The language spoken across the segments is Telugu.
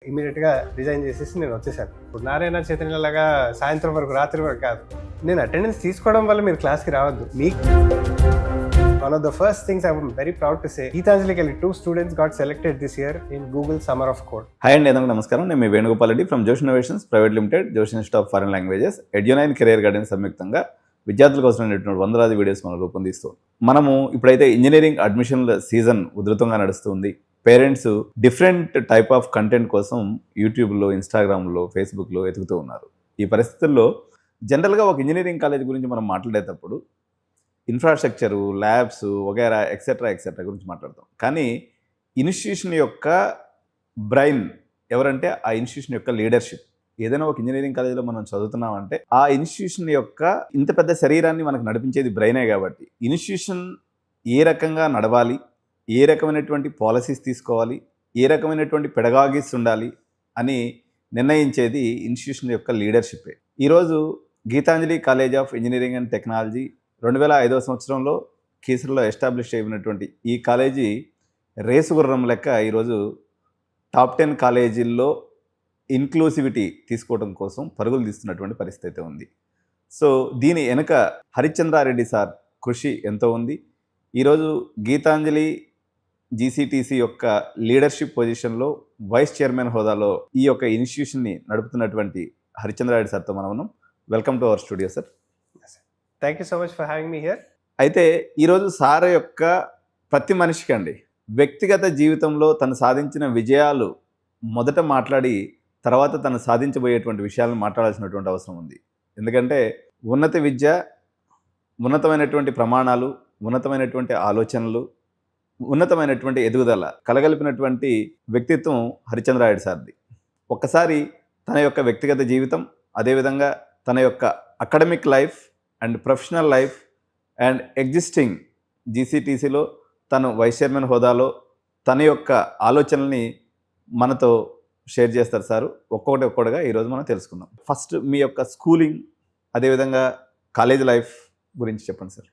ఇమీడియట్గా రిజైన్ చేసేసి నేను వచ్చేసాను. ఇప్పుడు నారాయణ చైతన్య లాగా సాయంత్రం వరకు రాత్రి వరకు కాదు, నేను అటెండెన్స్ తీసుకోవడం వల్ల మీరు క్లాస్కి రావద్దు. మీకు one of the first things I'm very proud to say, Geetanjali Kelly, 2 students got selected this year in Google Summer of Code. Hi అండి, అందరికీ నమస్కారం. నేను మీ Venugopal Reddy from Josh Innovations private limited, Josh Institute of Foreign Languages, Edunine career guidance సంయుక్తంగా విద్యార్థుల కోసం అనేటువంటి వందలాది వీడియోస్ మనం రూపొందిస్తాం. మనము ఇప్పుడైతే ఇంజనీరింగ్ అడ్మిషన్ల సీజన్ ఉధృతంగా నడుస్తుంది. Parents different type of content కోసం యూట్యూబ్లో, ఇన్స్టాగ్రామ్లో, ఫేస్బుక్లో ఎతుకుతూ ఉన్నారు. ఈ పరిస్థితుల్లో జనరల్గా ఒక ఇంజనీరింగ్ కాలేజ్ గురించి మనం మాట్లాడేటప్పుడు ఇన్ఫ్రాస్ట్రక్చరు, ల్యాబ్స్ వగైరా ఎక్సెట్రా గురించి మాట్లాడతాం. కానీ ఇన్స్టిట్యూషన్ యొక్క బ్రెయిన్ ఎవరంటే ఆ ఇన్స్టిట్యూషన్ యొక్క లీడర్షిప్. ఏదైనా ఒక ఇంజనీరింగ్ కాలేజీలో మనం చదువుతున్నామంటే ఆ ఇన్స్టిట్యూషన్ యొక్క ఇంత పెద్ద శరీరాన్ని మనకు నడిపించేది బ్రెయినే. కాబట్టి ఇన్స్టిట్యూషన్ ఏ రకంగా నడవాలి, ఏ రకమైనటువంటి పాలసీస్ తీసుకోవాలి, ఏ రకమైనటువంటి పెడగాగిస్ ఉండాలి అని నిర్ణయించేది ఇన్స్టిట్యూషన్ యొక్క లీడర్షిప్పే. ఈరోజు Geethanjali college of engineering and technology 2005వ సంవత్సరంలో కీసరలో ఎస్టాబ్లిష్ అయినటువంటి ఈ కాలేజీ రేసు గుర్రం లెక్క ఈరోజు టాప్ 10 కాలేజీల్లో ఇన్క్లూసివిటీ తీసుకోవడం కోసం పరుగులు తీస్తున్నటువంటి పరిస్థితి ఉంది. సో దీని వెనుక హరిశ్చంద్రారెడ్డి సార్ కృషి ఎంతో ఉంది. ఈరోజు గీతాంజలి జీసీటీసీ యొక్క లీడర్షిప్ పొజిషన్లో వైస్ చైర్మన్ హోదాలో ఈ యొక్క ఇన్స్టిట్యూషన్ని నడుపుతున్నటువంటి హరిశ్చంద్రారెడ్డి సార్తో మనం welcome to our studio sir. Thank you so much for having me here. అయితే ఈరోజు సార్ యొక్క ప్రతి మనిషికి అండి వ్యక్తిగత జీవితంలో తను సాధించిన విజయాలు మొదట మాట్లాడి తర్వాత తను సాధించబోయేటువంటి విషయాలను మాట్లాడాల్సినటువంటి అవసరం ఉంది. ఎందుకంటే ఉన్నత విద్య, ఉన్నతమైనటువంటి ప్రమాణాలు, ఉన్నతమైనటువంటి ఆలోచనలు, ఉన్నతమైనటువంటి ఎదుగుదల కలగలిపినటువంటి వ్యక్తిత్వం హరిశ్చంద్రారెడ్డి సార్ది. ఒక్కసారి తన యొక్క వ్యక్తిగత జీవితం, అదేవిధంగా తన యొక్క academic life and professional life and existing జీసీటీసీలో తను వైస్ చైర్మన్ హోదాలో తన యొక్క ఆలోచనల్ని మనతో షేర్ చేస్తారు సార్. ఒక్కొక్కటిగా ఈరోజు మనం తెలుసుకుందాం. ఫస్ట్ మీ యొక్క స్కూలింగ్, అదేవిధంగా కాలేజ్ లైఫ్ గురించి చెప్పండి సార్.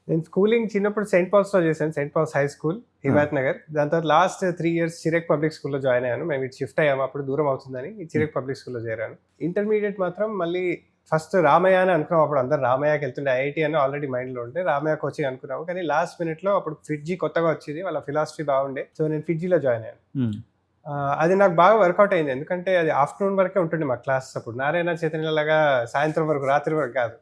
నేను స్కూలింగ్ చిన్నప్పుడు సెయింట్ పాల్స్లో చేశాను, saint Paul's high school, Himayat Nagar. దాని తర్వాత లాస్ట్ 3 years చిరెక్ పబ్లిక్ స్కూల్లో జాయిన్ అయ్యాను. మేము ఇటు షిఫ్ట్ అయ్యాము, అప్పుడు దూరం అవుతుందని చిరెక్ పబ్లిక్ స్కూల్లో చేరాను. ఇంటర్మీడియట్ మాత్రం మళ్ళీ ఫస్ట్ రామయ్య అని అనుకున్నాం. అప్పుడు అందరు రామయ్యకి వెళ్తుండే, ఐఐటీ అని ఆల్రెడీ మైండ్లో ఉంటే రామయ్య కోచింగ్ అనుకున్నాము. కానీ లాస్ట్ మినిట్లో అప్పుడు ఫిడ్జీ కొత్తగా వచ్చింది, వాళ్ళ ఫిలాసఫీ బాగుండే, సో నేను ఫిడ్జీలో జాయిన్ అయ్యాను. అది నాకు బాగా వర్కౌట్ అయింది, ఎందుకంటే అది ఆఫ్టర్నూన్ వరకే ఉంటుండే మా క్లాస్. అప్పుడు నారాయణ చైతన్య లాగా సాయంత్రం వరకు రాత్రి వరకు కాదు.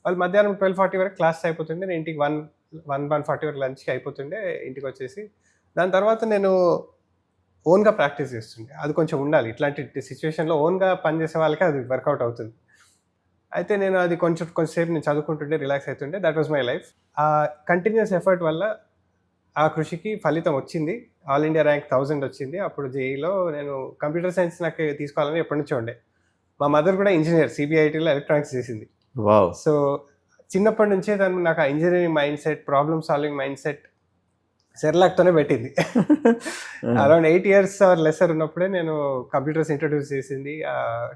వాళ్ళు మధ్యాహ్నం 12:40 వరకు క్లాస్ అయిపోతుండే, నేను ఇంటికి 1:40 వరకు లంచ్కి అయిపోతుండే, ఇంటికి వచ్చేసి దాని తర్వాత నేను ఓన్గా ప్రాక్టీస్ చేస్తుండే. అది కొంచెం ఉండాలి, ఇట్లాంటి సిచ్యువేషన్లో ఓన్గా పనిచేసే వాళ్ళకే అది వర్కౌట్ అవుతుంది. అయితే నేను అది కొంచెంసేపు నేను చదువుకుంటుండే, రిలాక్స్ అవుతుండే. That was my life. ఆ కంటిన్యూస్ ఎఫర్ట్ వల్ల ఆ కృషికి ఫలితం వచ్చింది. ఆల్ ఇండియా ర్యాంక్ 1000 వచ్చింది. అప్పుడు జేఈలో నేను కంప్యూటర్ సైన్స్ నాకు తీసుకోవాలని ఎప్పటి నుంచో ఉండే. మా మదర్ కూడా ఇంజనీర్, సిబిఐటీలో ఎలక్ట్రానిక్స్ చేసింది. సో చిన్నప్పటి నుంచే తను నాకు ఆ engineering mind set, problem solving mind set సెర్లాక్తోనే పెట్టింది. అరౌండ్ 8 years ఆర్ లెసర్ ఉన్నప్పుడే నేను కంప్యూటర్స్ ఇంట్రడ్యూస్ చేసింది.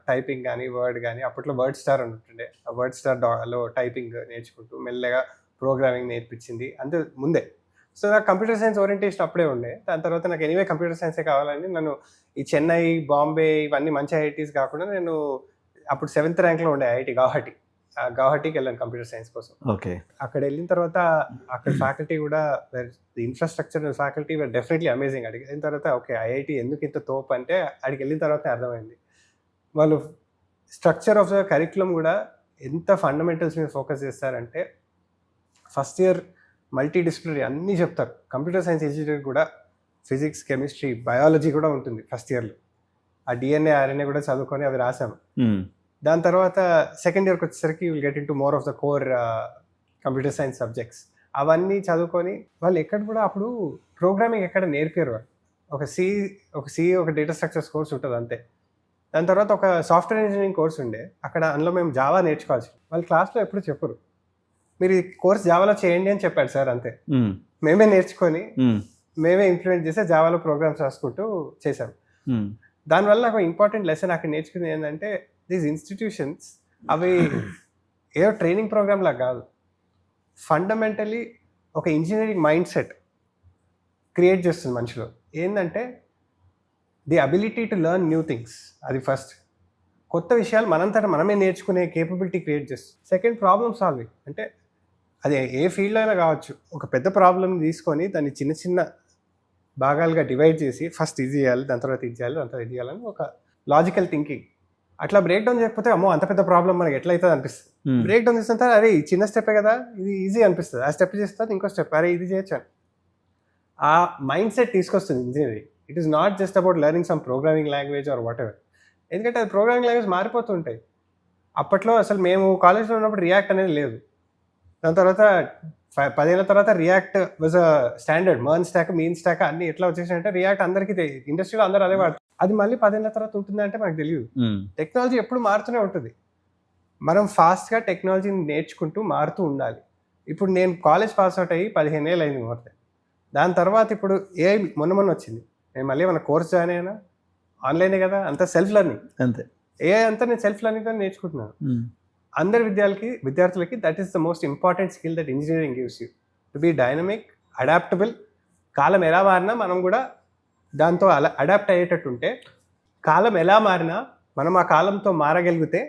టైపింగ్ కానీ, వర్డ్ కానీ, అప్పట్లో వర్డ్ స్టార్ అని ఉంటుండే, ఆ వర్డ్ స్టార్లో టైపింగ్ నేర్చుకుంటూ మెల్లగా ప్రోగ్రామింగ్ నేర్పించింది అంతే ముందే. సో నాకు కంప్యూటర్ సైన్స్ ఓరియంటేషన్ అప్పుడే ఉండే. దాని తర్వాత నాకు ఎనీవే కంప్యూటర్ సైన్సే కావాలని నన్ను ఈ చెన్నై, బాంబే ఇవన్నీ మంచి ఐఐటీస్ కాకుండా నేను అప్పుడు 7th ర్యాంక్లో ఉండే ఐఐటి గౌహటికి వెళ్ళాను కంప్యూటర్ సైన్స్ కోసం. ఓకే. అక్కడ వెళ్ళిన తర్వాత అక్కడ ఫ్యాకల్టీ కూడా, ఇన్ఫ్రాస్ట్రక్చర్ ఫ్యాకల్టీ వర్ డెఫినెట్లీ అమేజింగ్. అడిగి వెళ్ళిన తర్వాత ఓకే ఐఐటి ఎందుకు ఇంత తోపు అంటే అక్కడికి వెళ్ళిన తర్వాత అర్థమైంది. వాళ్ళు స్ట్రక్చర్ ఆఫ్ ద కరిక్యులం కూడా ఎంత ఫండమెంటల్స్ మీద ఫోకస్ చేస్తారంటే, ఫస్ట్ ఇయర్ మల్టీ డిసిప్లినరీ అన్నీ చెప్తారు. కంప్యూటర్ సైన్స్ ఇంజనీర్ కూడా ఫిజిక్స్, కెమిస్ట్రీ, బయాలజీ కూడా ఉంటుంది ఫస్ట్ ఇయర్లో. ఆ డిఎన్ఏ, ఆర్ఎన్ఏ కూడా చదువుకొని అవి రాసాము. దాని తర్వాత సెకండ్ ఇయర్కి వచ్చేసరికి will get in to more of the core computer science subjects. అవన్నీ చదువుకొని వాళ్ళు ఎక్కడ కూడా అప్పుడు ప్రోగ్రామింగ్ ఎక్కడ నేర్పారు. ఒక డేటా స్ట్రక్చర్స్ కోర్స్ ఉంటుంది అంతే. దాని తర్వాత ఒక సాఫ్ట్వేర్ ఇంజనీరింగ్ కోర్స్ ఉండే, అక్కడ అందులో మేము జావా నేర్చుకోవాల్సి. వాళ్ళు క్లాస్లో ఎప్పుడు చెప్పరు, మీరు ఈ కోర్స్ జావాలో చేయండి అని చెప్పాడు సార్. అంతే, మేమే నేర్చుకొని మేమే ఇంప్లిమెంట్ చేస్తే జావాలో ప్రోగ్రామ్స్ రాసుకుంటూ చేసాం. దానివల్ల నాకు ఇంపార్టెంట్ లెసన్ అక్కడ నేర్చుకుంది ఏంటంటే, దీస్ ఇన్స్టిట్యూషన్స్ అవి ఏదో ట్రైనింగ్ ప్రోగ్రామ్ లాగా కాదు, ఫండమెంటలీ ఒక ఇంజనీరింగ్ మైండ్ సెట్ క్రియేట్ చేస్తుంది మనిషిలో. ఏంటంటే the ability to learn new things, అది ఫస్ట్. కొత్త విషయాలు మనంతట మనమే నేర్చుకునే కేపబిలిటీ క్రియేట్ చేస్తుంది. Second, problem solving. అంటే అది ఏ ఫీల్డ్లో అయినా కావచ్చు. ఒక పెద్ద ప్రాబ్లమ్ని తీసుకొని దాన్ని చిన్న చిన్న భాగాలుగా డివైడ్ చేసి ఫస్ట్ ఇది చేయాలి, దాని తర్వాత ఇది చేయాలి, దాని తర్వాత ఇది చేయాలని ఒక లాజికల్ థింకింగ్. అట్లా బ్రేక్ డౌన్ చేయకపోతే అమ్మో అంత పెద్ద ప్రాబ్లం మనకి ఎట్లయితుంది అనిపిస్తుంది. బ్రేక్ డౌన్ చేసిన తర్వాత అరే ఈ చిన్న స్టెప్పే కదా, ఇది ఈజీ అనిపిస్తుంది. ఆ స్టెప్ చేస్తే ఇంకో స్టెప్, అరే ఇది చేయొచ్చు అని ఆ మైండ్ సెట్ తీసుకొస్తుంది engineering. It is not just about learning some programming language or whatever. ఎందుకంటే అది ప్రోగ్రామింగ్ లాంగ్వేజ్ మారిపోతుంటాయి. అప్పట్లో అసలు మేము కాలేజ్లో ఉన్నప్పుడు రియాక్ట్ అనేది లేదు. దాని తర్వాత 10 ఏళ్ళ తర్వాత React was a standard. MERN stack, MEAN stack అన్ని ఎట్లా వచ్చేసాయంటే రియాక్ట్ అందరికీ ఇండస్ట్రీలో అందరూ అదే వాడుతారు. అది మళ్ళీ 10 ఏళ్ళ తర్వాత ఉంటుందంటే మనకు తెలియదు. టెక్నాలజీ ఎప్పుడు మారుతూనే ఉంటుంది. మనం ఫాస్ట్గా టెక్నాలజీని నేర్చుకుంటూ మారుతూ ఉండాలి. ఇప్పుడు నేను కాలేజ్ పాస్ అవుట్ అయ్యి 15 ఏళ్ళు అయింది మొత్తం. దాని తర్వాత ఇప్పుడు ఏఐ మొన్న వచ్చింది. నేను మళ్ళీ మన కోర్స్ జాయిన్ అయినా ఆన్లైనే కదా, అంతా సెల్ఫ్ లెర్నింగ్. అంతే ఏఐ అంతా నేను సెల్ఫ్ లెర్నింగ్తో నేర్చుకుంటున్నాను. అందరి విద్యార్థులకి that is the most important skill that engineering gives you, to be dynamic, adaptable. కాలం ఎలా మారినా మనం కూడా దాంతో అడాప్ట్ అయ్యేటట్టు ఉంటే, కాలం ఎలా మారినా మనం ఆ కాలంతో మారగలిగితే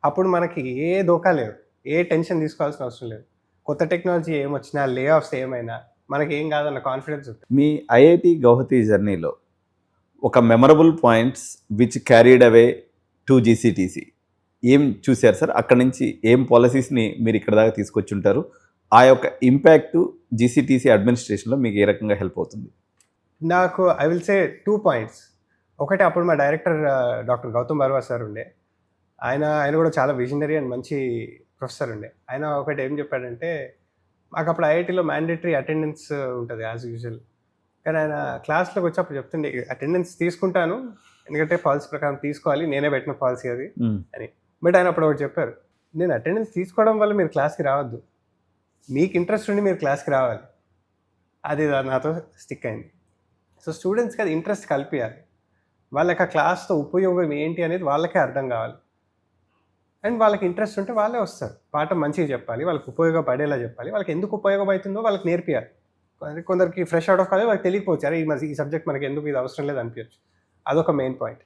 అప్పుడు మనకి ఏ దోకా లేదు, ఏ టెన్షన్ తీసుకోవాల్సిన అవసరం లేదు. కొత్త టెక్నాలజీ ఏమొచ్చినా, లే ఆఫ్స్ ఏమైనా మనకి ఏం కాదన్న కాన్ఫిడెన్స్ ఉంటుంది. మీ ఐఐటి గౌహతి జర్నీలో ఒక memorable points which carried away to GCTC ఏం చూశారు సార్? అక్కడ నుంచి ఏం పాలసీస్ని మీరు ఇక్కడ దాకా తీసుకొచ్చి ఉంటారు? ఆ యొక్క ఇంపాక్ట్ జీసీటీసీ అడ్మినిస్ట్రేషన్లో మీకు ఏ రకంగా హెల్ప్ అవుతుంది? నాకు ఐ విల్ సే 2 పాయింట్స్. ఒకటి, అప్పుడు మా director doctor Gautam Barwa sir ఉండే. ఆయన కూడా చాలా విజనరీ అండ్ మంచి ప్రొఫెసర్ ఉండే. ఆయన ఒకటి ఏం చెప్పాడంటే, మాకు అప్పుడు ఐఐటీలో మ్యాండేటరీ అటెండెన్స్ ఉంటుంది యాజ్ యూజువల్. కానీ ఆయన క్లాస్లోకి వచ్చి అప్పుడు చెప్తుండే, అటెండెన్స్ తీసుకుంటాను ఎందుకంటే పాలసీ ప్రకారం తీసుకోవాలి, నేనే పెట్టిన పాలసీ అది అని. బట్ ఆయన అప్పుడు ఒకటి చెప్పారు, నేను అటెండెన్స్ తీసుకోవడం వల్ల మీరు క్లాస్కి రావద్దు, మీకు ఇంట్రెస్ట్ ఉండి మీరు క్లాస్కి రావాలి. అది నాతో స్టిక్ అయింది. సో స్టూడెంట్స్కి అది ఇంట్రెస్ట్ కల్పించాలి, వాళ్ళకి ఆ క్లాస్తో ఉపయోగం ఏంటి అనేది వాళ్ళకే అర్థం కావాలి. అండ్ వాళ్ళకి ఇంట్రెస్ట్ ఉంటే వాళ్ళే వస్తారు. పాఠం మంచిగా చెప్పాలి, వాళ్ళకి ఉపయోగపడేలా చెప్పాలి, వాళ్ళకి ఎందుకు ఉపయోగపడుతుందో వాళ్ళకి నేర్పియాలి. కొందరికి ఫ్రెష్ అవుట్ ఆఫ్ కాలేజ్ వాళ్ళకి తెలియకపోవచ్చు, అరే ఈ సబ్జెక్ట్ మనకి ఎందుకు ఇది అవసరం లేదు అనిపించచ్చు. అదొక మెయిన్ పాయింట్.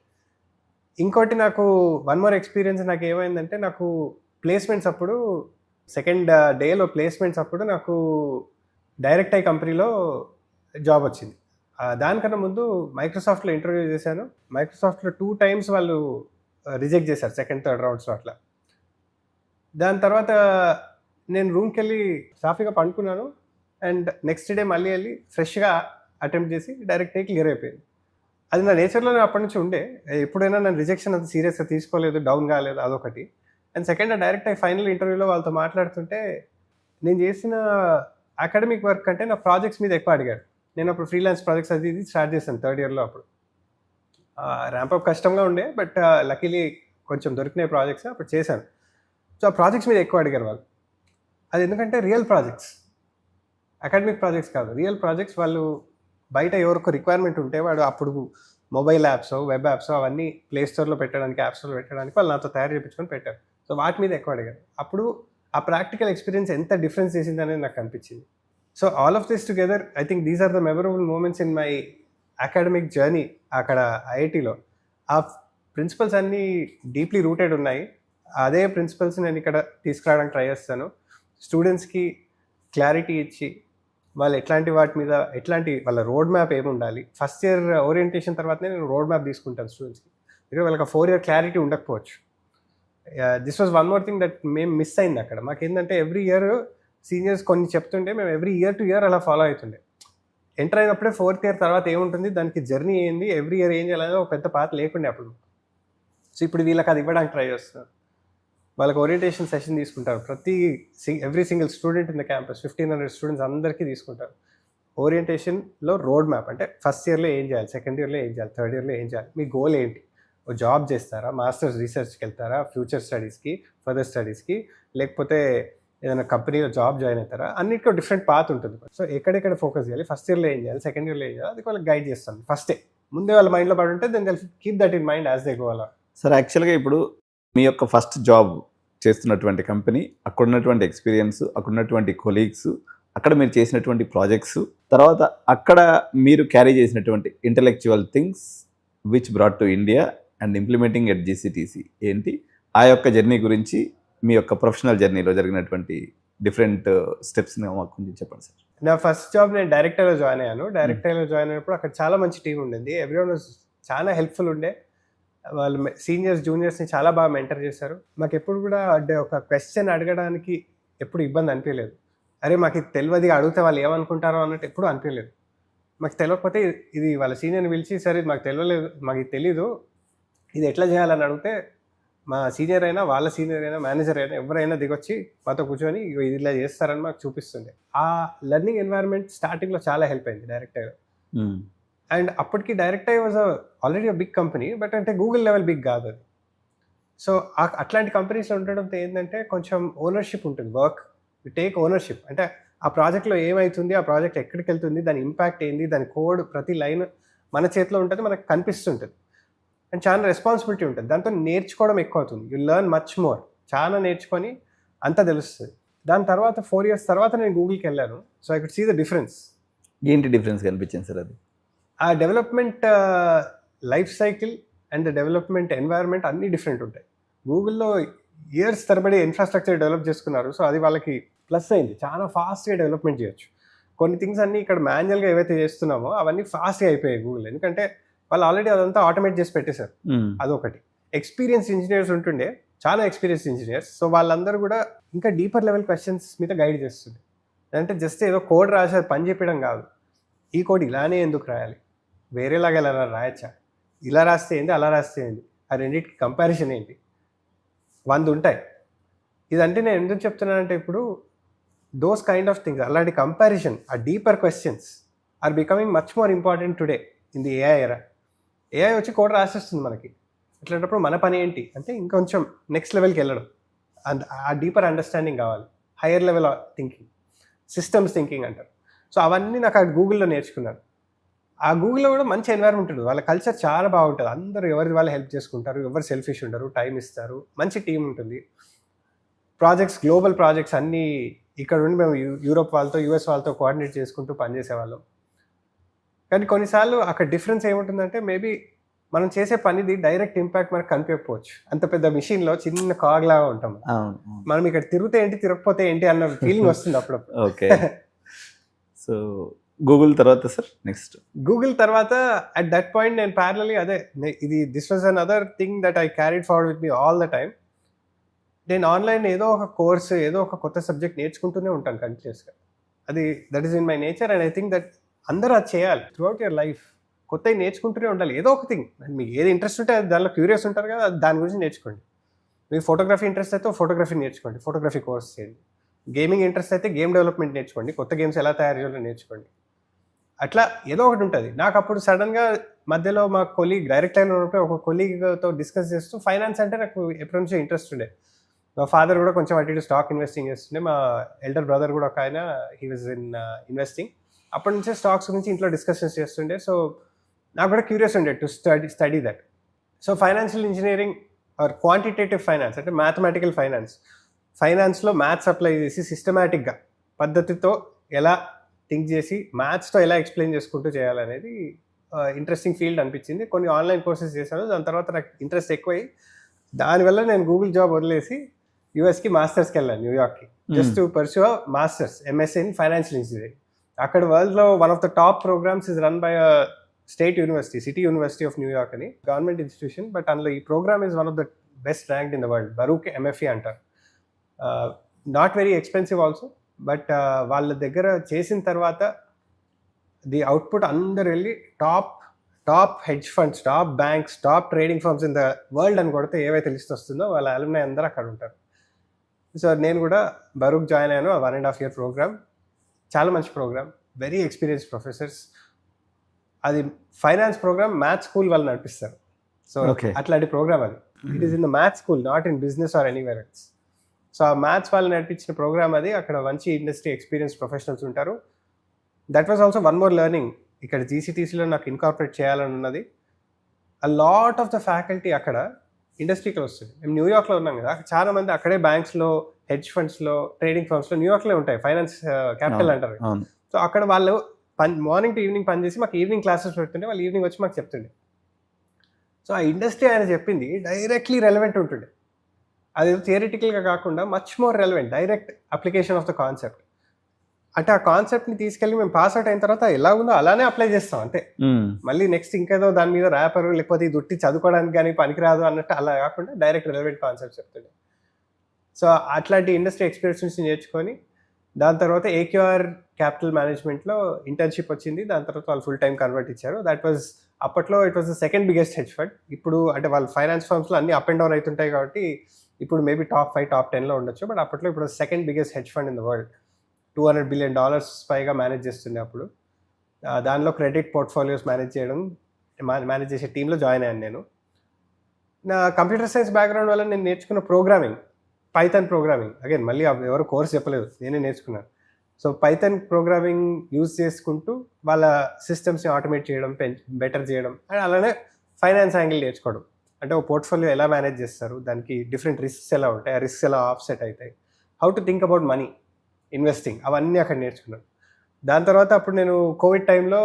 ఇంకోటి, నాకు వన్ మోర్ ఎక్స్పీరియన్స్ నాకు ఏమైందంటే, నాకు ప్లేస్మెంట్స్ అప్పుడు సెకండ్ డేలో ప్లేస్మెంట్స్ అప్పుడు నాకు డైరెక్ట్ ఐ కంపెనీలో జాబ్ వచ్చింది. దానికన్నా ముందు మైక్రోసాఫ్ట్లో ఇంటర్వ్యూ చేశాను. మైక్రోసాఫ్ట్లో 2 times వాళ్ళు రిజెక్ట్ చేశారు, సెకండ్ థర్డ్ రౌండ్స్లో అట్లా. దాని తర్వాత నేను రూమ్కి వెళ్ళి సాఫీగా పండుకున్నాను. అండ్ నెక్స్ట్ డే మళ్ళీ వెళ్ళి ఫ్రెష్గా అటెంప్ట్ చేసి డైరెక్ట్ క్లియర్ అయిపోయింది. అది నా నేచర్లో అప్పటి నుంచి ఉండే. ఎప్పుడైనా నేను రిజెక్షన్ అంత సీరియస్గా తీసుకోలేదు, డౌన్ కాలేదు, అదొకటి. అండ్ సెకండ్ డైరెక్ట్ ఫైనల్ ఇంటర్వ్యూలో వాళ్ళతో మాట్లాడుతుంటే, నేను చేసిన అకాడమిక్ వర్క్ అంటే నా ప్రాజెక్ట్స్ మీద ఎక్కువ అడిగాడు. నేను అప్పుడు ఫ్రీలాన్స్ ప్రాజెక్ట్స్ అది ఇది స్టార్ట్ చేశాను 3rd yearలో. అప్పుడు ర్యాంపప్ కష్టంగా ఉండే, బట్ లక్కీలీ కొంచెం దొరికినాయి ప్రాజెక్ట్స్, అప్పుడు చేశాను. సో ఆ ప్రాజెక్ట్స్ మీద ఎక్కువ అడిగారు వాళ్ళు. అది ఎందుకంటే రియల్ ప్రాజెక్ట్స్, అకాడమిక్ ప్రాజెక్ట్స్ కాదు, రియల్ ప్రాజెక్ట్స్. వాళ్ళు బయట ఎవరికో రిక్వైర్మెంట్ ఉంటే వాడు అప్పుడు మొబైల్ యాప్స్, వెబ్ యాప్స్ అవన్నీ ప్లే స్టోర్లో పెట్టడానికి, యాప్ స్టోర్లో పెట్టడానికి వాళ్ళు నాతో తయారు చేయించుకొని పెట్టారు. సో వాటి మీద ఎక్కువ అడిగారు. అప్పుడు ఆ ప్రాక్టికల్ ఎక్స్పీరియన్స్ ఎంత డిఫరెన్స్ చేసింది అనేది నాకు అనిపించింది. So all of this together I think these are the memorable moments in my academic journey. అక్కడ ఐఐటీలో ఆ ప్రిన్సిపల్స్ అన్నీ డీప్లీ రూటెడ్ ఉన్నాయి. అదే ప్రిన్సిపల్స్ నేను ఇక్కడ తీసుకురావడానికి ట్రై చేస్తాను. స్టూడెంట్స్కి క్లారిటీ ఇచ్చి వాళ్ళు ఎట్లాంటి వాటి మీద వాళ్ళ రోడ్ మ్యాప్ ఏమి ఉండాలి. ఫస్ట్ ఇయర్ ఓరియంటేషన్ తర్వాతనే నేను రోడ్ మ్యాప్ తీసుకుంటాను స్టూడెంట్స్కి. ఎందుకంటే వాళ్ళకి 4 year క్లారిటీ ఉండకపోవచ్చు. This was one more thing that మేము మిస్ అయింది అక్కడ. మాకేంటంటే ఎవ్రీ ఇయర్ సీనియర్స్ కొన్ని చెప్తుంటే మేము ఎవ్రీ ఇయర్ టు ఇయర్ అలా ఫాలో అవుతుండే. ఎంటర్ అయినప్పుడే 4th year తర్వాత ఏముంటుంది, దానికి జర్నీ ఏంది, ఎవ్రీ ఇయర్ ఏం చేయాలనేది ఒక పెద్ద పాత లేకుండే అప్పుడు. సో ఇప్పుడు వీళ్ళకి అది ఇవ్వడానికి ట్రై చేస్తున్నారు. వాళ్ళకి ఓరియంటేషన్ సెషన్ తీసుకుంటారు. Every single student in the campus 1500 students అందరికీ తీసుకుంటారు. ఓరియంటేషన్లో రోడ్ మ్యాప్ అంటే ఫస్ట్ ఇయర్లో ఏం చేయాలి, సెకండ్ ఇయర్లో ఏం చేయాలి, థర్డ్ ఇయర్లో ఏం చేయాలి, మీ గోల్ ఏంటి, ఓ జాబ్ చేస్తారా, మాస్టర్స్ రీసెర్చ్కి వెళ్తారా, ఫ్యూచర్ స్టడీస్కి, ఫర్దర్ స్టడీస్కి, లేకపోతే ఏదైనా కంపెనీలో జాబ్ జాయిన్ అవుతారా, అన్నిటికీ డిఫరెంట్ పాత్ ఉంటుంది. సో ఎక్కడెక్కడ ఫోకస్ చేయాలి, ఫస్ట్ ఇయర్లో ఏం చేయాలి, సెకండ్ ఇయర్లో ఏం చేయాలి, అది వాళ్ళకి గైడ్ చేస్తాను ఫస్టే. ముందే వాళ్ళ మైండ్లో పడి ఉంటే then they'll keep that in mind as they go అలా. సార్ యాక్చువల్గా ఇప్పుడు మీ యొక్క ఫస్ట్ జాబ్ చేస్తున్నటువంటి కంపెనీ, అక్కడ ఉన్నటువంటి ఎక్స్పీరియన్స్, అక్కడ ఉన్నటువంటి కొలీగ్స్, అక్కడ మీరు చేసినటువంటి ప్రాజెక్ట్స్, తర్వాత అక్కడ మీరు క్యారీ చేసినటువంటి intellectual things which brought to India and implementing at GCTC ఏంటి ఆ యొక్క జర్నీ గురించి మీ యొక్క ప్రొఫెషనల్ జర్నీలో జరిగినటువంటి డిఫరెంట్ స్టెప్స్ని మాకు కొంచెం చెప్పండి సార్. నా ఫస్ట్ జాబ్ నేను డైరెక్టర్లో జాయిన్ అయ్యాను. డైరెక్టర్లో జాయిన్ అయినప్పుడు అక్కడ చాలా మంచి టీం ఉండింది. ఎవ్రీవన్ వాజ్ చాలా హెల్ప్ఫుల్ ఉండే. వాళ్ళు సీనియర్స్ జూనియర్స్ని చాలా బాగా మెంటర్ చేశారు. మాకు ఎప్పుడు కూడా అంటే ఒక క్వశ్చన్ అడగడానికి ఎప్పుడు ఇబ్బంది అనిపించలేదు. అరే మాకు ఇది తెలియదు అడిగితే వాళ్ళు ఏమనుకుంటారో అన్నట్టు ఎప్పుడు అనిపించలేదు. మాకు తెలియకపోతే ఇది వాళ్ళ సీనియర్ని పిలిచి సరే మాకు తెలియలేదు, మాకు ఇది తెలీదు, ఇది ఎట్లా చేయాలని అడిగితే మా సీనియర్ అయినా వాళ్ళ సీనియర్ అయినా మేనేజర్ అయినా ఎవరైనా దిగొచ్చి మాతో కూర్చొని ఇది ఇలా చేస్తారని మాకు చూపిస్తుండే. ఆ లెర్నింగ్ ఎన్వైరన్మెంట్ స్టార్టింగ్లో చాలా హెల్ప్ అయింది డైరెక్టర్. అండ్ అప్పటికి direct was already big company, but అంటే గూగుల్ లెవెల్ బిగ్ కాదు అది. సో అట్లాంటి కంపెనీస్లో ఉండడంతో ఏంటంటే కొంచెం ఓనర్షిప్ ఉంటుంది. వర్క్ టేక్ ఓనర్షిప్ అంటే ఆ ప్రాజెక్ట్లో ఏమవుతుంది, ఆ ప్రాజెక్ట్ ఎక్కడికి వెళ్తుంది, దాని ఇంపాక్ట్ ఏంది, దాని కోడ్ ప్రతి లైన్ మన చేతిలో ఉంటుంది, మనకు కనిపిస్తుంటుంది. అండ్ చాలా రెస్పాన్సిబిలిటీ ఉంటుంది. దాంతో నేర్చుకోవడం ఎక్కువ అవుతుంది. You learn much more. చాలా నేర్చుకొని అంతా తెలుస్తుంది. దాని తర్వాత 4 years తర్వాత నేను గూగుల్కి వెళ్ళాను. So I could see the difference. ఏంటి డిఫరెన్స్ కనిపించింది సార్ అది? ఆ development life cycle and development environment అన్నీ డిఫరెంట్ ఉంటాయి. గూగుల్లో ఇయర్స్ తరబడి ఇన్ఫ్రాస్ట్రక్చర్ డెవలప్ చేసుకున్నారు. సో అది వాళ్ళకి ప్లస్ అయింది. చాలా ఫాస్ట్గా డెవలప్మెంట్ చేయొచ్చు. కొన్ని థింగ్స్ అన్నీ ఇక్కడ మాన్యువల్గా ఏవైతే చేస్తున్నామో అవన్నీ ఫాస్ట్గా అయిపోయాయి గూగుల్. ఎందుకంటే వాళ్ళు ఆల్రెడీ అదంతా ఆటోమేట్ చేసి పెట్టేశారు. అదొకటి. ఎక్స్పీరియన్స్ ఇంజనీర్స్ ఉంటుండే, చాలా ఎక్స్పీరియన్స్ ఇంజనీర్స్. సో వాళ్ళందరూ కూడా ఇంకా డీపర్ లెవెల్ క్వశ్చన్స్ మీద గైడ్ చేస్తుంది. అంటే జస్ట్ ఏదో కోడ్ రాసి పని చెప్పడం కాదు. ఈ కోడ్ ఇలానే ఎందుకు రాయాలి, వేరేలాగా ఎలా రాయచ్చా, ఇలా రాస్తే ఏంటి, అలా రాస్తే ఏంటి, ఆ రెండింటికి కంపారిజన్ ఏంటి, 100 ఉంటాయి. ఇదంటే నేను ఎందుకు చెప్తున్నానంటే ఇప్పుడు దోస్ కైండ్ ఆఫ్ థింగ్స్, అలాంటి కంపారిజన్, ఆ deeper questions are becoming much more important today in the AI era. AI వచ్చి కోడ్ రాసేస్తుంది మనకి. అట్లాంటప్పుడు మన పని ఏంటి అంటే ఇంకొంచెం నెక్స్ట్ లెవెల్కి వెళ్ళడం. ఆ డీపర్ అండర్స్టాండింగ్ కావాలి, higher level thinking, systems thinking అంటారు. సో అవన్నీ నాకు ఆ గూగుల్లో నేర్చుకున్నాను. ఆ గూగుల్లో కూడా మంచి ఎన్వైరన్మెంట్ ఉంటుంది. వాళ్ళ కల్చర్ చాలా బాగుంటుంది. అందరూ ఎవరి వాళ్ళు హెల్ప్ చేసుకుంటారు, ఎవరు సెల్ఫిష్ ఉండరు, టైం ఇస్తారు, మంచి టీం ఉంటుంది. ప్రాజెక్ట్స్, గ్లోబల్ ప్రాజెక్ట్స్ అన్నీ ఇక్కడ ఉండి మేము యూరోప్ వాళ్ళతో, యూఎస్ వాళ్ళతో కోఆర్డినేట్ చేసుకుంటూ పనిచేసేవాళ్ళం. కానీ కొన్నిసార్లు అక్కడ డిఫరెన్స్ ఏముంటుందంటే మేబీ మనం చేసే పనిది డైరెక్ట్ ఇంపాక్ట్ మనకు కనిపించకపోవచ్చు. అంత పెద్ద మిషన్లో చిన్న కాగ్లాగా ఉంటాం మనం. ఇక్కడ తిరిగితే ఏంటి, తిరగకపోతే ఏంటి అన్న ఫీలింగ్ వస్తుంది అప్పుడప్పుడు. ఓకే. సో గూగుల్ తర్వాత సార్ నెక్స్ట్? గూగుల్ తర్వాత అట్ దట్ పాయింట్ నేను ప్యారలీ this was another thing that I carried forward with me all the time. నేను ఆన్లైన్ ఏదో ఒక కోర్స్, ఏదో ఒక కొత్త సబ్జెక్ట్ నేర్చుకుంటూనే ఉంటాను కంటిన్యూస్గా. That is in my nature and I think that అందరూ అది చేయాలి త్రూఅవుట్ యువర్ లైఫ్. కొత్తవి నేర్చుకుంటూనే ఉండాలి ఏదో ఒక థింగ్. మీకు ఏది ఇంట్రెస్ట్ ఉంటే దానిలో క్యూరియస్ ఉంటారు కదా, దాని గురించి నేర్చుకోండి. మీకు ఫోటోగ్రఫీ ఇంట్రెస్ట్ అయితే ఫోటోగ్రఫీ నేర్చుకోండి, ఫోటోగ్రఫీ కోర్స్ చేయండి. గేమింగ్ ఇంట్రెస్ట్ అయితే గేమ్ డెవలప్మెంట్ నేర్చుకోండి, కొత్త గేమ్స్ ఎలా తయారు చేయాలో నేర్చుకోండి. అట్లా ఏదో ఒకటి ఉంటుంది. నాకు అప్పుడు సడన్గా మధ్యలో మా కొలీగ్, డైరెక్ట్ లైన్లో ఉన్నప్పుడు ఒక కొలీగ్తో డిస్కస్ చేస్తూ ఫైనాన్స్ అంటే నాకు ఎప్పటి నుంచో ఇంట్రెస్ట్ ఉండే. మా ఫాదర్ కూడా కొంచెం అటు ఇటు స్టాక్ ఇన్వెస్టింగ్ చేస్తుండే. మా ఎల్డర్ బ్రదర్ కూడా ఒక ఆయన, హీ వాజ్ ఇన్ ఇన్వెస్టింగ్. అప్పటి నుంచే స్టాక్స్ గురించి ఇంట్లో డిస్కషన్స్ చేస్తుండే. సో నాకు కూడా క్యూరియస్ ఉండే to study that. So financial engineering or quantitative finance అంటే మ్యాథమెటికల్ ఫైనాన్స్లో మ్యాథ్స్ అప్లై చేసి సిస్టమేటిక్గా పద్ధతితో ఎలా థింక్ చేసి మ్యాథ్స్తో ఎలా ఎక్స్ప్లెయిన్ చేసుకుంటూ చేయాలనేది ఇంట్రెస్టింగ్ ఫీల్డ్ అనిపించింది. కొన్ని ఆన్లైన్ కోర్సెస్ చేశాను. దాని తర్వాత నాకు ఇంట్రెస్ట్ ఎక్కువై దానివల్ల నేను గూగుల్ జాబ్ వదిలేసి యూఎస్కి మాస్టర్స్కి వెళ్ళాను, న్యూయార్క్కి, just to pursue masters MSc in financial engineering. అక్కడ వరల్డ్లో one of the top programmes is run by state university, city university of New York అని, గవర్నమెంట్ ఇన్స్టిట్యూషన్. బట్ అందులో ఈ programme is one of the best ranked in the world. Baruch MFE అంటారు. Not very expensive also. But వాళ్ళ దగ్గర చేసిన తర్వాత ది అవుట్పుట్ అందరు వెళ్ళి top hedge funds, top banks, top trading firms in the world అని కొడితే ఏవైతే లిస్ట్ వస్తుందో వాళ్ళ అలుమ్నై అందరూ అక్కడ ఉంటారు. సో నేను కూడా బరూక్ జాయిన్ అయ్యాను. 1.5 year ప్రోగ్రామ్, చాలా మంచి ప్రోగ్రామ్, వెరీ ఎక్స్పీరియన్స్ ప్రొఫెసర్స్. అది ఫైనాన్స్ ప్రోగ్రామ్, మ్యాథ్స్ స్కూల్ వాళ్ళు నడిపిస్తారు. సో అట్లాంటి ప్రోగ్రామ్ అది. It is in the maths school, not in business or anywhere else. So ఆ మ్యాథ్స్ వాళ్ళు నడిపించిన ప్రోగ్రామ్ అది. అక్కడ మంచి ఇండస్ట్రీ ఎక్స్పీరియన్స్ ప్రొఫెషనల్స్ ఉంటారు. That was also one more learning. ఇక్కడ జీసీటీసీలో నాకు ఇన్కార్పొరేట్ చేయాలని ఉన్నది. A lot of the faculty అక్కడ ఇండస్ట్రీకి వస్తుంది. మేము న్యూయార్క్లో ఉన్నాం కదా, చాలా మంది అక్కడే బ్యాంక్స్లో, హెడ్జ్ ఫండ్స్లో, ట్రేడింగ్ ఫర్మ్స్లో న్యూయార్క్లో ఉంటాయి, ఫైనాన్స్ క్యాపిటల్ అంటారు. సో అక్కడ వాళ్ళు మార్నింగ్ టు ఈవినింగ్ పనిచేసి మాకు ఈవినింగ్ క్లాసెస్ పెడుతుండే. వాళ్ళు ఈవినింగ్ వచ్చి మాకు చెప్తుండే సో ఆ ఇండస్ట్రీ ఆయన చెప్పింది డైరెక్ట్లీ రెలవెంట్ ఉంటుండే, అది థియరిటికల్గా కాకుండా much more relevant, direct application of the concept. అంటే ఆ కాన్సెప్ట్ని తీసుకెళ్ళి మేము పాస్ అవుట్ అయిన తర్వాత ఎలా ఉందో అలానే అప్లై చేస్తాం అంతే. మళ్ళీ నెక్స్ట్ ఇంకేదో దాని మీద ర్యాపర్ లేకపోతే ఇది ఉట్టి చదువుకోవడానికి కానీ పనికిరాదు అన్నట్టు అలా కాకుండా డైరెక్ట్ రెలవెంట్ కాన్సెప్ట్ చెప్తుండే. సో అట్లాంటి ఇండస్ట్రీ ఎక్స్పీరియన్స్ నుంచి నేర్చుకొని దాని తర్వాత ఏక్యూఆర్ క్యాపిటల్ మేనేజ్మెంట్లో ఇంటర్న్షిప్ వచ్చింది. దాని తర్వాత వాళ్ళు ఫుల్ టైం కన్వర్ట్ ఇచ్చారు. దట్ వాజ్ అప్పట్లో it was the second biggest hedge fund. ఇప్పుడు అంటే వాళ్ళ ఫైనాన్స్ ఫర్మ్స్లో అన్ని అప్ అండ్ డౌన్ అవుతుంటాయి కాబట్టి ఇప్పుడు మేబీ టాప్ 5 టాప్ 10లో ఉండొచ్చు. బట్ అప్పట్లో ఇప్పుడు second biggest hedge fund in the world, $200 billion పైగా మేనేజ్ చేస్తుండే అప్పుడు. దానిలో క్రెడిట్ పోర్ట్ఫోలియోస్ మేనేజ్ చేసే టీంలో జాయిన్ అయ్యాను నేను. నా కంప్యూటర్ సైన్స్ బ్యాక్గ్రౌండ్ వల్ల నేను నేర్చుకున్న ప్రోగ్రామింగ్, పైథాన్ ప్రోగ్రామింగ్. అగైన్ మళ్ళీ ఎవరు కోర్స్ చెప్పలేదు, నేనే నేర్చుకున్నాను. సో పైథాన్ ప్రోగ్రామింగ్ యూజ్ చేసుకుంటూ వాళ్ళ సిస్టమ్స్ని ఆటోమేట్ చేయడం, బెటర్ చేయడం, అండ్ అలానే ఫైనాన్స్ యాంగిల్ నేర్చుకోవడం. అంటే ఒక పోర్ట్ఫోలియో ఎలా మేనేజ్ చేస్తారు, దానికి డిఫరెంట్ రిస్క్స్ ఎలా ఉంటాయి, ఆ రిస్క్స్ ఎలా ఆఫ్సెట్ అవుతాయి, how to think about money, investing, అవన్నీ అక్కడ నేర్చుకున్నాను. దాని తర్వాత అప్పుడు నేను కోవిడ్ టైంలో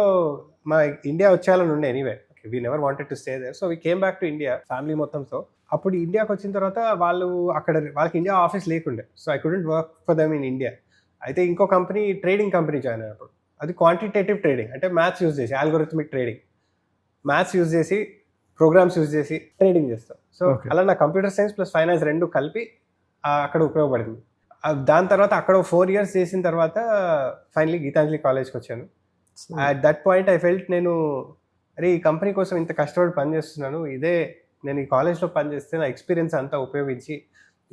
మా ఇండియా వచ్చేయాలని ఉండే. Anyway we never wanted to stay there. So we came back to India family మొత్తంతో. అప్పుడు ఇండియాకి వచ్చిన తర్వాత వాళ్ళకి ఇండియా ఆఫీస్ లేకుండే. So I couldn't work for them in India. అయితే ఇంకో కంపెనీ, ట్రేడింగ్ కంపెనీ జాయిన్ అయినప్పుడు, అది క్వాంటిటేటివ్ ట్రేడింగ్, అంటే మ్యాథ్స్ యూజ్ చేసి, ఆల్గోరిథమిక్ ట్రేడింగ్, మ్యాథ్స్ యూజ్ చేసి, ప్రోగ్రామ్స్ యూజ్ చేసి ట్రేడింగ్ చేస్తాం. సో అలా నా కంప్యూటర్ సైన్స్ ప్లస్ ఫైనాన్స్ రెండు కలిపి అక్కడ ఉపయోగపడింది. దాని తర్వాత అక్కడ 4 years చేసిన తర్వాత ఫైనలీ గీతాంజలి కాలేజ్కి వచ్చాను. At that point I felt, నేను అరే ఈ కంపెనీ కోసం ఇంత కష్టపడి పనిచేస్తున్నాను, నేను ఈ కాలేజ్లో పనిచేస్తే నా ఎక్స్పీరియన్స్ అంతా ఉపయోగించి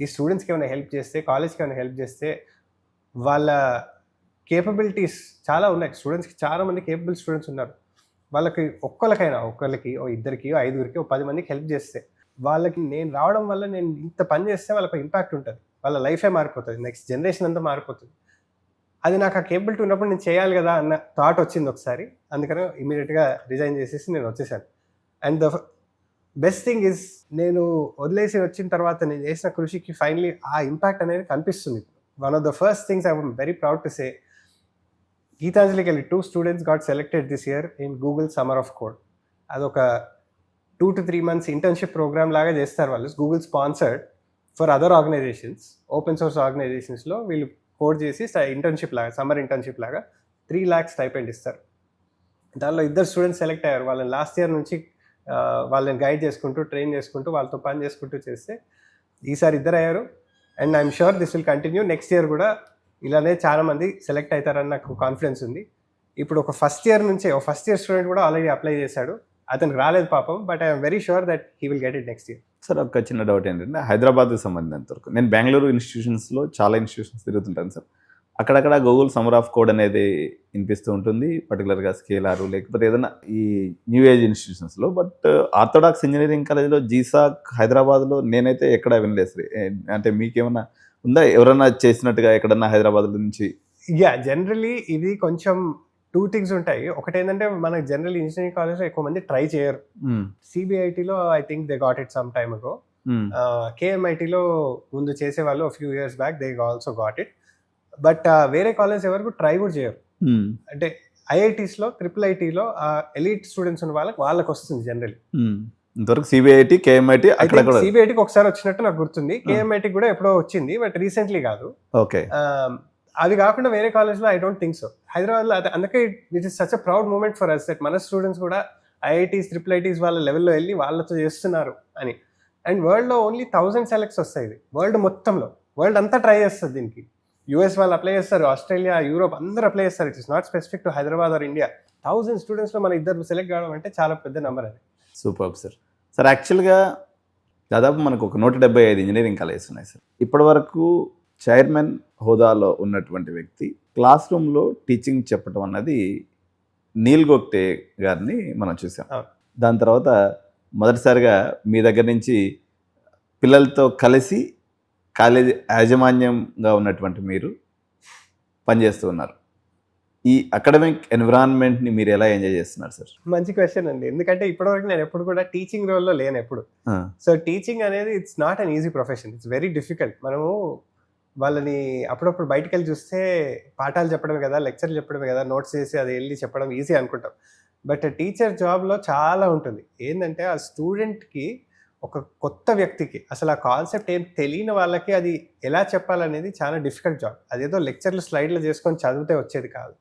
ఈ స్టూడెంట్స్కి ఏమైనా హెల్ప్ చేస్తే, కాలేజ్కి ఏమైనా హెల్ప్ చేస్తే, వాళ్ళ కేపబిలిటీస్ చాలా ఉన్నాయి. స్టూడెంట్స్కి చాలామంది కేపబుల్ స్టూడెంట్స్ ఉన్నారు. వాళ్ళకి ఒకళ్ళకి, ఇద్దరికి, 5గురికి, 10 మందికి హెల్ప్ చేస్తే, వాళ్ళకి నేను రావడం వల్ల నేను ఇంత పని చేస్తే వాళ్ళకి ఇంపాక్ట్ ఉంటుంది, వాళ్ళ లైఫే మారిపోతుంది, నెక్స్ట్ జనరేషన్ అంతా మారిపోతుంది. అది నాకు ఆ కేపబిలిటీ ఉన్నప్పుడు నేను చేయాలి కదా అన్న థాట్ వచ్చింది ఒకసారి. అందుకని ఇమీడియట్గా రిజైన్ చేసేసి నేను వచ్చేసాను. And the best thing is, నేను వదిలేసి వచ్చిన తర్వాత నేను చేసిన కృషికి ఫైనలీ ఆ ఇంపాక్ట్ అనేది కనిపిస్తుంది. One of the first things I am very proud to say, గీతాంజలికి వెళ్ళి 2 students got selected this year in Google summer of code. అదొక 2 to 3 months ఇంటర్న్షిప్ ప్రోగ్రామ్ లాగా చేస్తారు వాళ్ళు, Google sponsored for other organisations, open source ఆర్గనైజేషన్స్లో వీళ్ళు కోడ్ చేసి ఇంటర్న్షిప్ లాగా, సమ్మర్ ఇంటర్న్షిప్ లాగా 3 lakhs స్టైపెండ్ ఇస్తారు. దానిలో 2 students సెలెక్ట్ అయ్యారు. వాళ్ళని లాస్ట్ ఇయర్ నుంచి వాళ్ళని గైడ్ చేసుకుంటూ, ట్రైన్ చేసుకుంటూ, వాళ్ళతో పని చేసుకుంటూ చేస్తే ఈసారి 2 అయ్యారు. And I'm sure this will continue. Next year కూడా ఇలానే చాలామంది సెలెక్ట్ అవుతారని నాకు కాన్ఫిడెన్స్ ఉంది. ఇప్పుడు ఒక ఫస్ట్ ఇయర్ స్టూడెంట్ కూడా ఆల్రెడీ అప్లై చేశాడు. అతనికి రాలేదు పాపం, but I'm very sure that he will get it next year. Sir ఒక చిన్న డౌట్ ఏంటంటే, హైదరాబాద్కి సంబంధించినంత వరకు నేను బెంగళూరు ఇన్స్టిట్యూషన్స్లో చాలా ఇన్స్టిట్యూషన్స్ తిరుగుతుంటాను సార్. అక్కడక్కడ గూగుల్ సమ్మర్ ఆఫ్ కోడ్ అనేది వినిపిస్తూ ఉంటుంది, పర్టికులర్గా స్కేలారు లేకపోతే ఏదైనా ఈ న్యూ ఏజ్ ఇన్స్టిట్యూషన్స్లో. బట్ ఆర్థోడాక్స్ ఇంజనీరింగ్ కాలేజ్లో, జీసాక్ హైదరాబాద్లో నేనైతే ఎక్కడ వినలేదు సార్. అంటే మీకేమన్నా ఉందా, ఎవరన్నా చేసినట్టుగా ఎక్కడన్నా హైదరాబాద్ నుంచి? జనరలీ ఇది కొంచెం 2 things ఉంటాయి. ఒకటి ఏంటంటే, మనకి జనరల్ ఇంజనీరింగ్ కాలేజ్లో ఎక్కువ మంది ట్రై చేయరు. సిబిఐటిలో I think they got it some time ago. కేఎంఐటీలో ముందు చేసేవాళ్ళు few years back, they also got it. But వేరే కాలేజ్ ఎవరికి ట్రై కూడా చేయరు. అంటే ఐఐటీస్లో, IIITలో ఎలీట్ స్టూడెంట్స్ ఉన్న వాళ్ళకి వస్తుంది జనరల్. ఇంతవరకు సిబిఐటి, కేఎంఐటి, సిబిఐటికి ఒకసారి వచ్చినట్టు నాకు గుర్తుంది. కేఎంఐటికి కూడా ఎప్పుడో వచ్చింది, బట్ రీసెంట్లీ కాదు. ఓకే, అది కాకుండా వేరే కాలేజ్లో ఐ డోంట్ థింక్ సో. హైదరాబాద్లో అందుకే it is such a proud moment for us that మన స్టూడెంట్స్ కూడా ఐఐటీస్, IIITs వాళ్ళ లెవెల్లో వెళ్ళి వాళ్ళతో చేస్తున్నారు అని. అండ్ వరల్డ్లో ఓన్లీ 1000 సెలెక్ట్స్ వస్తాయి. ఇది వరల్డ్ మొత్తంలో, వరల్డ్ అంతా ట్రై చేస్తుంది దీనికి. యూఎస్ వాళ్ళు అప్లై చేస్తారు, ఆస్ట్రేలియా, యూరోప్ అందరూ అప్లై చేస్తారు. It is not specific to Hyderabad or India. 1000 స్టూడెంట్స్లో మన 2 సెలెక్ట్ కావడం అంటే చాలా పెద్ద నెంబర్ అది. Super sir. సార్ యాక్చువల్గా దాదాపు మనకు ఒక 175 ఇంజనీరింగ్ కాలేజెస్ ఉన్నాయి సార్. ఇప్పటి వరకు చైర్మన్ హోదాలో ఉన్నటువంటి వ్యక్తి క్లాస్ రూమ్లో టీచింగ్ చెప్పడం అన్నది నీల్ గోక్టే గారిని మనం చూసాం. దాని తర్వాత మొదటిసారిగా మీ దగ్గర నుంచి పిల్లలతో కలిసి కాలేజీ యాజమాన్యంగా ఉన్నటువంటి మీరు పనిచేస్తూ ఉన్నారు. ఈ అకాడమిక్ ఎన్విరాన్మెంట్ని మీరు ఎలా ఎంజాయ్ చేస్తున్నారు సార్? మంచి క్వశ్చన్ అండి. ఎందుకంటే ఇప్పటివరకు నేను ఎప్పుడు కూడా టీచింగ్ రోల్లో లేను ఎప్పుడు. సో టీచింగ్ అనేది it's not an easy profession, it's very difficult. మనము వాళ్ళని అప్పుడప్పుడు బయటకు వెళ్ళి చూస్తే పాఠాలు చెప్పడమే కదా, లెక్చర్లు చెప్పడమే కదా, నోట్స్ చేసి అది వెళ్ళి చెప్పడం ఈజీ అనుకుంటాం. బట్ టీచర్ జాబ్లో చాలా ఉంటుంది. ఏంటంటే ఆ స్టూడెంట్కి, ఒక కొత్త వ్యక్తికి అసలు ఆ కాన్సెప్ట్ ఏం తెలియని వాళ్ళకి అది ఎలా చెప్పాలనేది చాలా డిఫికల్ట్ జాబ్. అదేదో లెక్చర్లు స్లైడ్లు చేసుకొని చదివితే వచ్చేది కాదు.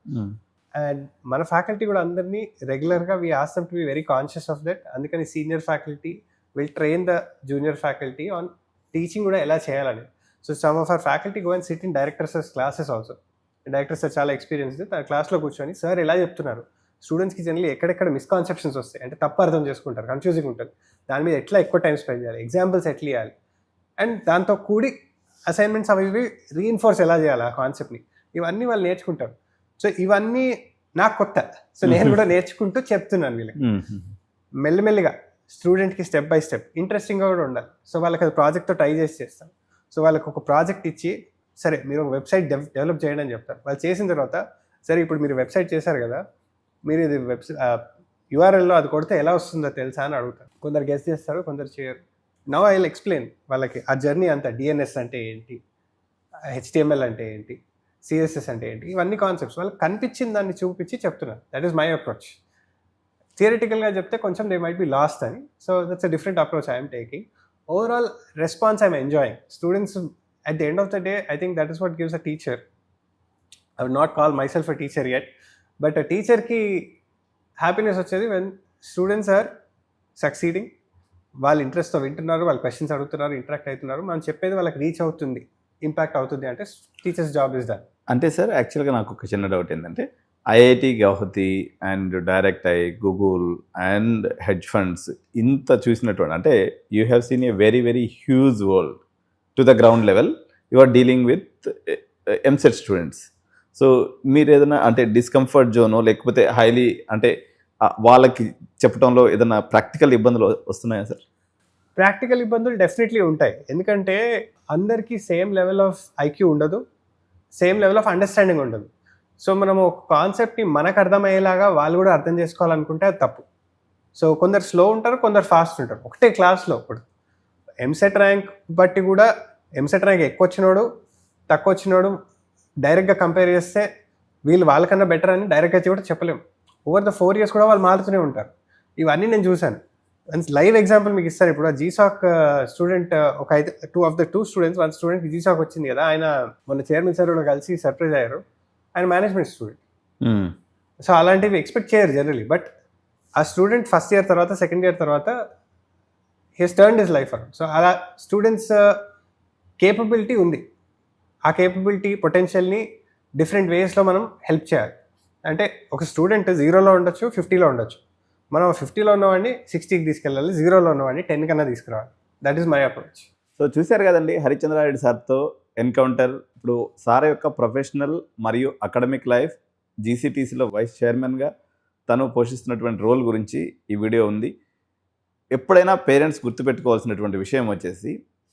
అండ్ మన ఫ్యాకల్టీ కూడా అందరినీ రెగ్యులర్గా we ask them to be very conscious of that. అందుకని senior faculty will train the junior faculty on teaching కూడా ఎలా చేయాలని. So some of our faculty go and sit in directors classes also. Director sir చాలా ఎక్స్పీరియన్స్డ్. తన క్లాస్లో కూర్చొని సార్ ఎలా చెప్తున్నారు, స్టూడెంట్స్కి జనరల్లీ ఎక్కడెక్కడ మిస్కాన్సెప్షన్స్ వస్తాయి, అంటే తప్పు అర్థం చేసుకుంటారు, కన్ఫ్యూజింగ్ ఉంటుంది, దాని మీద ఎట్లా ఎక్కువ టైం స్పెండ్ చేయాలి, ఎగ్జాంపుల్స్ ఎట్లా ఇవ్వాలి, అండ్ దాంతో కూడి అసైన్మెంట్స్ అవి ఇవి రీఇన్ఫోర్స్ ఎలా చేయాలి ఆ కాన్సెప్ట్ని, ఇవన్నీ వాళ్ళు నేర్చుకుంటారు. సో ఇవన్నీ నాకు కొత్త. సో నేను కూడా నేర్చుకుంటూ చెప్తున్నాను వీళ్ళకి. మెల్లిమెల్లిగా స్టూడెంట్కి స్టెప్ బై స్టెప్ ఇంట్రెస్టింగ్గా కూడా ఉండాలి. సో వాళ్ళకి అది ప్రాజెక్ట్తో ట్రై చేసి చేస్తాను. సో వాళ్ళకి ఒక ప్రాజెక్ట్ ఇచ్చి, సరే మీరు ఒక వెబ్సైట్ డెవలప్ చేయండి అని చెప్తారు. వాళ్ళు చేసిన తర్వాత, సరే ఇప్పుడు మీరు వెబ్సైట్ చేశారు కదా, మీరు ఇది యూఆర్ఎల్లో అది కొడితే ఎలా వస్తుందో తెలుసా అని అడుగుతారు. కొందరు గెస్ చేస్తారు, కొందరు చేయరు. నౌ ఐ విల్ ఎక్స్ప్లెయిన్ వాళ్ళకి ఆ జర్నీ అంతా. డిఎన్ఎస్ అంటే ఏంటి, హెచ్టిఎంఎల్ అంటే ఏంటి, సిఎస్ఎస్ అంటే ఏంటి, ఇవన్నీ కాన్సెప్ట్స్ వాళ్ళకి కనిపించిన దాన్ని చూపించి చెప్తున్నాను. That is my approach. థియరిటికల్గా చెప్తే కొంచెం దే మైట్ బి లాస్ట్ అని. So that's a different approach I'm taking. Overall response I'm enjoying. Students at the end of the day, I think that is what gives a teacher. I would not call myself a teacher yet, but a teacher ki happiness వచ్చేది when students are succeeding. వాళ్ళు ఇంట్రెస్ట్తో వింటున్నారు, వాళ్ళు క్వశ్చన్స్ అడుగుతున్నారు, ఇంటరాక్ట్ అవుతున్నారు, మనం చెప్పేది వాళ్ళకి రీచ్ అవుతుంది, ఇంపాక్ట్ అవుతుంది, అంటే టీచర్స్ జాబ్ ఇస్ డన్. అంటే సార్ యాక్చువల్గా నాకు ఒక చిన్న డౌట్ ఏంటంటే, IIT Guwahati and direct I, Google and hedge funds ఇంత చూసినటువంటి, అంటే you have seen a very very huge world to the ground level. You are dealing with EAMCET students. So మీరు ఏదైనా అంటే డిస్కంఫర్ట్ జోనో లేకపోతే హైలీ అంటే వాళ్ళకి చెప్పడంలో ఏదైనా ప్రాక్టికల్ ఇబ్బందులు వస్తున్నాయా సార్? ప్రాక్టికల్ ఇబ్బందులు డెఫినెట్లీ ఉంటాయి. ఎందుకంటే అందరికీ సేమ్ లెవెల్ ఆఫ్ ఐక్యూ ఉండదు, సేమ్ లెవెల్ ఆఫ్ అండర్స్టాండింగ్ ఉండదు. సో మనం ఒక కాన్సెప్ట్ని మనకు అర్థమయ్యేలాగా వాళ్ళు కూడా అర్థం చేసుకోవాలనుకుంటే అది తప్పు. సో కొందరు స్లో ఉంటారు, కొందరు ఫాస్ట్ ఉంటారు. ఒకటే క్లాస్లో ఇప్పుడు ఎంసెట్ ర్యాంక్ బట్టి కూడా, ఎంసెట్ ర్యాంక్ ఎక్కువ వచ్చినోడు తక్కువ వచ్చినోడు డైరెక్ట్గా కంపేర్ చేస్తే వీళ్ళు వాళ్ళకన్నా బెటర్ అని డైరెక్ట్గా కూడా చెప్పలేము. ఓవర్ ద 4 years కూడా వాళ్ళు మారుతూనే ఉంటారు. ఇవన్నీ నేను చూశాను. లైవ్ ఎగ్జాంపుల్ మీకు ఇస్తారు. ఇప్పుడు జీసాక్ స్టూడెంట్ ఒక 2 of the 2 students, 1 స్టూడెంట్కి జీసాక్ వచ్చింది కదా, ఆయన మొన్న చైర్మన్ సార్ కూడా కలిసి సర్ప్రైజ్ అయ్యారు. ఆయన మేనేజ్మెంట్ స్టూడెంట్. సో అలాంటివి ఎక్స్పెక్ట్ చేయరు జనరలీ. బట్ ఆ స్టూడెంట్ ఫస్ట్ ఇయర్ తర్వాత, సెకండ్ ఇయర్ తర్వాత he's turned his life around. So అలా స్టూడెంట్స్ కేపబిలిటీ ఉంది. ఆ కేపబిలిటీ పొటెన్షియల్ని డిఫరెంట్ వేస్లో మనం హెల్ప్ చేయాలి. అంటే ఒక స్టూడెంట్ 0లో ఉండొచ్చు, 50లో ఉండొచ్చు. మనం 50లో ఉన్నవాడిని 60కి తీసుకెళ్ళాలి, 0లో ఉన్నవాడిని 10 కన్నా తీసుకురావాలి. That is my approach. So చూశారు కదండి హరిచంద్రారెడ్డి సార్తో ఎన్కౌంటర్. ఇప్పుడు సార్ యొక్క ప్రొఫెషనల్ మరియు అకాడమిక్ లైఫ్, జీసీటీసీలో వైస్ చైర్మన్గా తను పోషిస్తున్నటువంటి రోల్ గురించి ఈ వీడియో ఉంది. ఎప్పుడైనా పేరెంట్స్ గుర్తుపెట్టుకోవాల్సినటువంటి విషయం వచ్చేసి,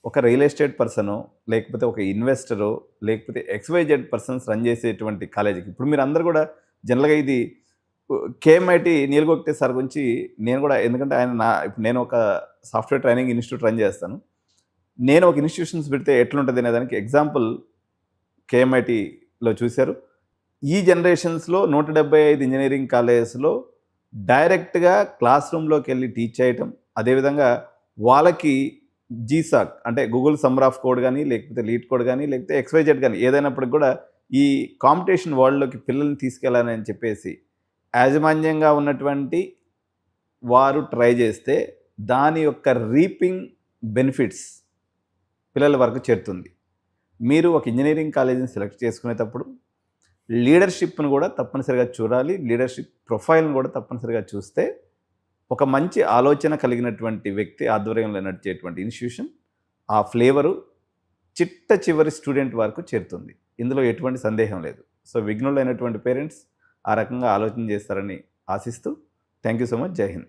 ఒక రియల్ ఎస్టేట్ పర్సనో లేకపోతే ఒక ఇన్వెస్టరో లేకపోతే XYZ పర్సన్స్ రన్ చేసేటువంటి కాలేజీకి, ఇప్పుడు మీరు అందరు కూడా జనరల్గా ఇది కేఎంఐటి నీలగొట్టే సార్ గురించి నేను కూడా, ఎందుకంటే ఆయన ఇప్పుడు నేను ఒక సాఫ్ట్వేర్ ట్రైనింగ్ ఇన్స్టిట్యూట్ రన్ చేస్తాను. నేను ఒక ఇన్స్టిట్యూషన్స్ పెడితే ఎట్లుంటుంది అనే దానికి ఎగ్జాంపుల్ కేఎంఐటిలో చూశారు. ఈ జనరేషన్స్లో 175 ఇంజనీరింగ్ కాలేజెస్లో డైరెక్ట్గా క్లాస్ రూమ్లోకి వెళ్ళి టీచ్ చేయటం, అదేవిధంగా వాళ్ళకి జీసాక్ అంటే గూగుల్ సమ్మర్ ఆఫ్ కోడ్ కానీ లేకపోతే లీడ్ కోడ్ కానీ లేకపోతే XYZ కానీ ఏదైనప్పటికి కూడా ఈ కాంపిటీషన్ వరల్డ్లోకి పిల్లల్ని తీసుకెళ్ళాలని చెప్పేసి యాజమాన్యంగా ఉన్నటువంటి వారు ట్రై చేస్తే దాని యొక్క రీపింగ్ బెనిఫిట్స్ పిల్లల వరకు చేరుతుంది. మీరు ఒక ఇంజనీరింగ్ కాలేజీని సెలెక్ట్ చేసుకునేటప్పుడు లీడర్షిప్ను కూడా తప్పనిసరిగా చూడాలి. లీడర్షిప్ ప్రొఫైల్ను కూడా తప్పనిసరిగా చూస్తే ఒక మంచి ఆలోచన కలిగినటువంటి వ్యక్తి ఆధ్వర్యంలో నడిచేటువంటి ఇన్స్టిట్యూషన్ ఆ ఫ్లేవరు చిట్ట చివరి స్టూడెంట్ వరకు చేరుతుంది. ఇందులో ఎటువంటి సందేహం లేదు. సో విఘ్నులైనటువంటి పేరెంట్స్ ఆ రకంగా ఆలోచన చేస్తారని ఆశిస్తూ థ్యాంక్ యూ సో మచ్. జై హింద్.